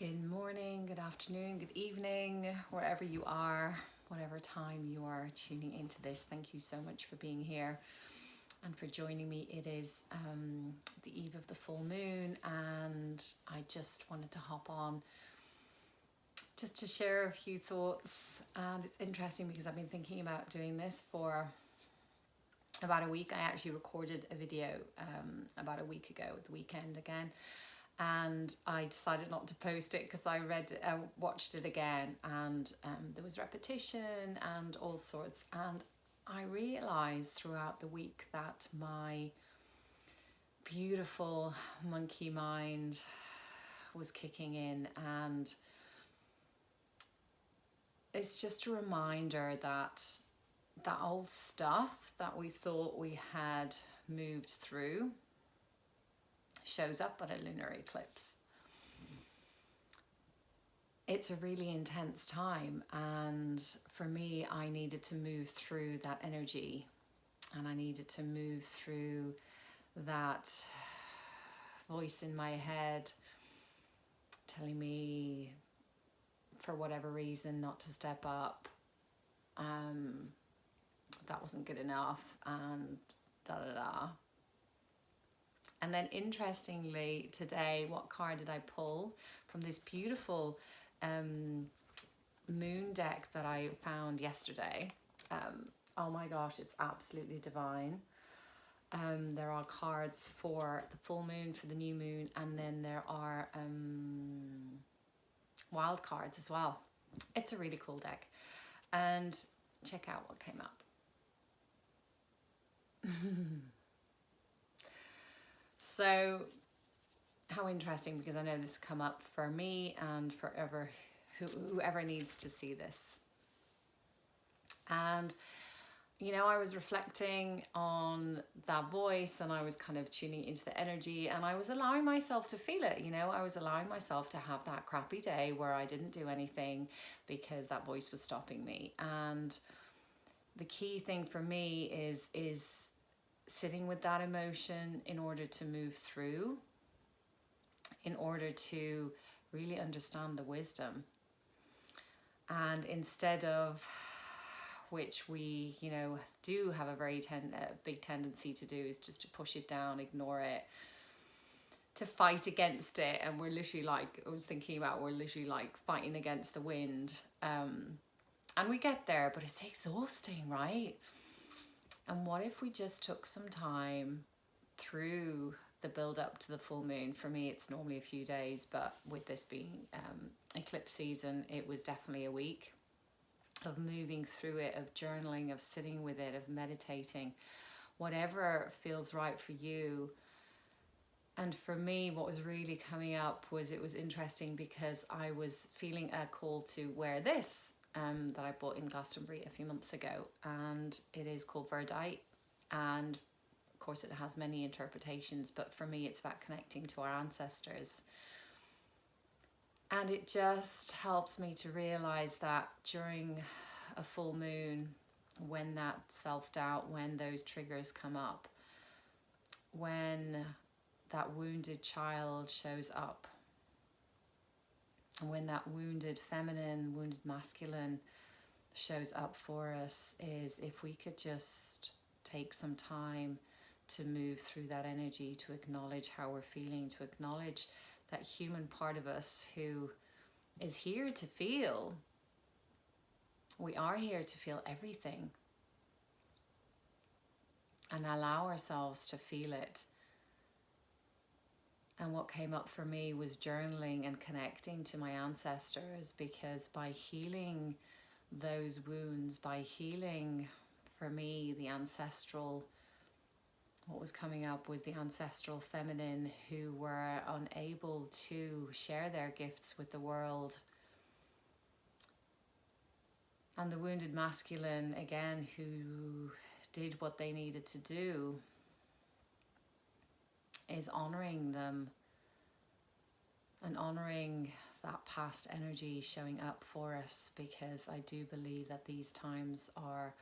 Good morning, good afternoon, good evening, wherever you are, whatever time you are tuning into this. Thank you so much for being here and for joining me. It is the eve of the full moon, and I just wanted to hop on just to share a few thoughts. And it's interesting because I've been thinking about doing this for about a week. I actually recorded a video about a week ago at the weekend again, and I decided not to post it because I watched it again, and there was repetition and all sorts, and I realized throughout the week that my beautiful monkey mind was kicking in, and it's just a reminder that that old stuff that we thought we had moved through shows up at a lunar eclipse. It's a really intense time, and for me, I needed to move through that energy, and I needed to move through that voice in my head telling me, for whatever reason, not to step up. That wasn't good enough, and da da da. And then interestingly today, what card did I pull from this beautiful moon deck that I found yesterday? Oh my gosh, it's absolutely divine. There are cards for the full moon, for the new moon, and then there are wild cards as well. It's a really cool deck. And check out what came up. So how interesting, because I know this has come up for me and forever, whoever needs to see this. And you know, I was reflecting on that voice, and I was kind of tuning into the energy, and I was allowing myself to feel it. You know, I was allowing myself to have that crappy day where I didn't do anything because that voice was stopping me. And the key thing for me is sitting with that emotion in order to move through, in order to really understand the wisdom. And instead of, which we, you know, do have a very big tendency to do, is just to push it down, ignore it, to fight against it. And we're literally like, I was thinking about, we're literally like fighting against the wind. And we get there, but it's exhausting, right? And what if we just took some time through the build up to the full moon? For me, it's normally a few days, but with this being eclipse season, it was definitely a week of moving through it, of journaling, of sitting with it, of meditating, whatever feels right for you. And for me, what was really coming up was, it was interesting because I was feeling a call to wear this that I bought in Glastonbury a few months ago, and it is called Verdite, and of course it has many interpretations, but for me it's about connecting to our ancestors. And it just helps me to realize that during a full moon, when that self-doubt, when those triggers come up, when that wounded child shows up, when that wounded feminine, wounded masculine shows up for us, is if we could just take some time to move through that energy, to acknowledge how we're feeling, to acknowledge that human part of us who is here to feel. We are here to feel everything, and allow ourselves to feel it. And what came up for me was journaling and connecting to my ancestors, because by healing those wounds, by healing, for me, the ancestral, what was coming up was the ancestral feminine who were unable to share their gifts with the world. And the wounded masculine, again, who did what they needed to do, is honoring them and honoring that past energy showing up for us, because I do believe that these times are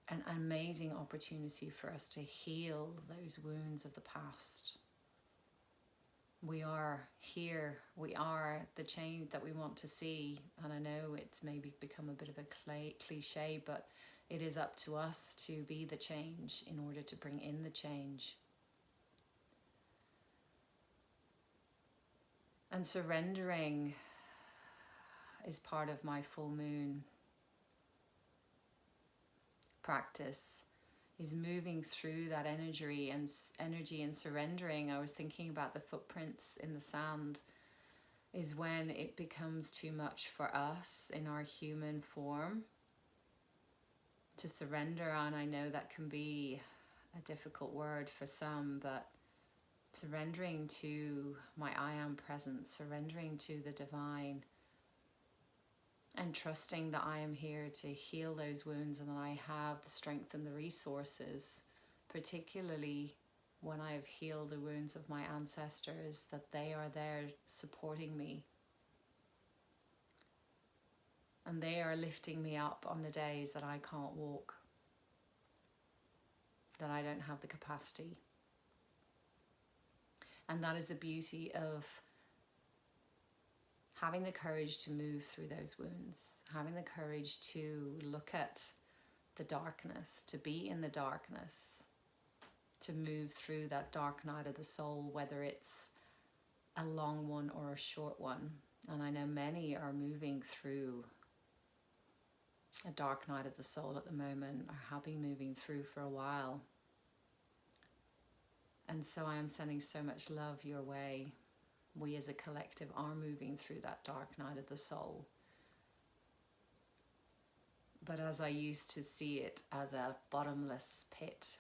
an amazing opportunity for us to heal those wounds of the past. We are here. We are the change that we want to see. And I know it's maybe become a bit of a cliche, but it is up to us to be the change in order to bring in the change. And surrendering is part of my full moon practice, is moving through that energy and surrendering. I was thinking about the footprints in the sand, is when it becomes too much for us in our human form to surrender. And I know that can be a difficult word for some, but surrendering to my I am presence, surrendering to the divine, and trusting that I am here to heal those wounds and that I have the strength and the resources, particularly when I have healed the wounds of my ancestors, that they are there supporting me. And they are lifting me up on the days that I can't walk, that I don't have the capacity. And that is the beauty of having the courage to move through those wounds, having the courage to look at the darkness, to be in the darkness, to move through that dark night of the soul, whether it's a long one or a short one. And I know many are moving through a dark night of the soul at the moment, or have been moving through for a while. And so I am sending so much love your way. We as a collective are moving through that dark night of the soul. But as I used to see it as a bottomless pit,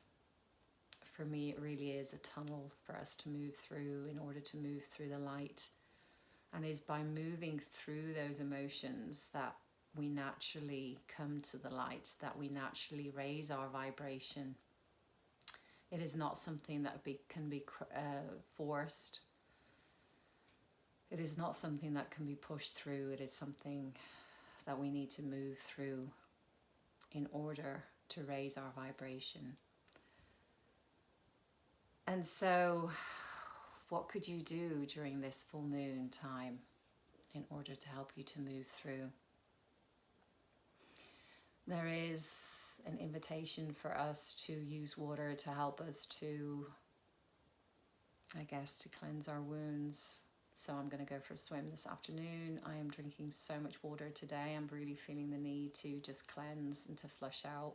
for me it really is a tunnel for us to move through in order to move through the light. And is by moving through those emotions that we naturally come to the light, that we naturally raise our vibration. It is not something that can be forced. It is not something that can be pushed through. It is something that we need to move through in order to raise our vibration. And so, what could you do during this full moon time in order to help you to move through? There is an invitation for us to use water to help us to, I guess, to cleanse our wounds. So I'm going to go for a swim this afternoon. I am drinking so much water today. I'm really feeling the need to just cleanse and to flush out.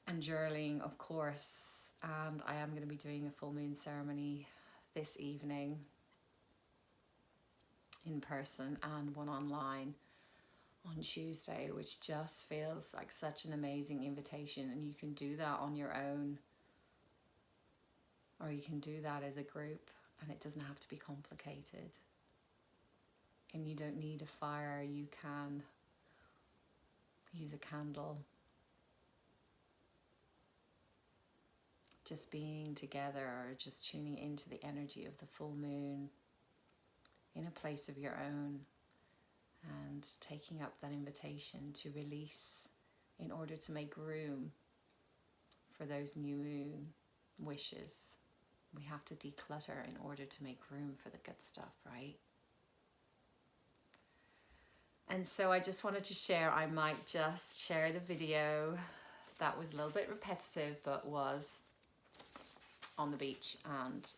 And journaling, of course. And I am going to be doing a full moon ceremony this evening in person and one online on Tuesday, which just feels like such an amazing invitation. And you can do that on your own, or you can do that as a group. And it doesn't have to be complicated. And you don't need a fire. You can use a candle. Just being together, or just tuning into the energy of the full moon in a place of your own, and taking up that invitation to release in order to make room for those new moon wishes. We have to declutter in order to make room for the good stuff, right? And so I just wanted to share, I might just share the video that was a little bit repetitive, but was on the beach, and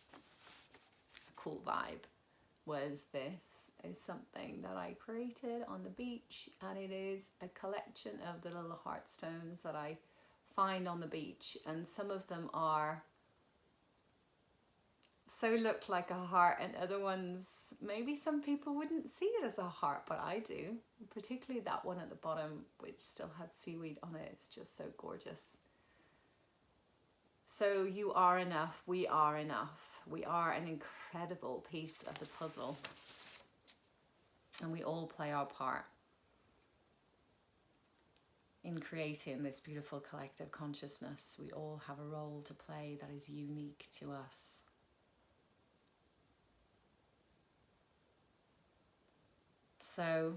a cool vibe was this is something that I created on the beach, and it is a collection of the little heart stones that I find on the beach, and some of them are so look like a heart, and other ones maybe some people wouldn't see it as a heart, but I do, particularly that one at the bottom which still had seaweed on it. It's just so gorgeous. So you are enough, we are enough, we are an incredible piece of the puzzle, and we all play our part in creating this beautiful collective consciousness. We all have a role to play that is unique to us. So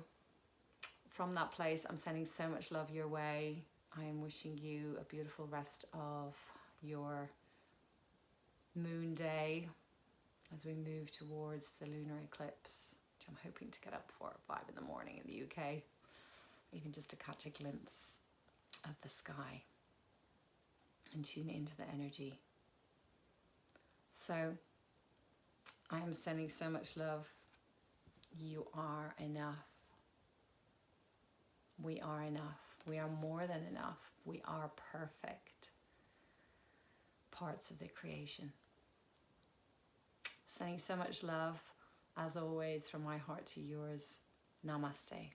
from that place, I'm sending so much love your way. I am wishing you a beautiful rest of your moon day. as we move towards the lunar eclipse, which I'm hoping to get up for at 5 in the morning in the UK, even just to catch a glimpse of the sky and tune into the energy. So I am sending so much love. You are enough. We are enough. We are more than enough. We are perfect parts of the creation. Sending so much love, as always, from my heart to yours. Namaste.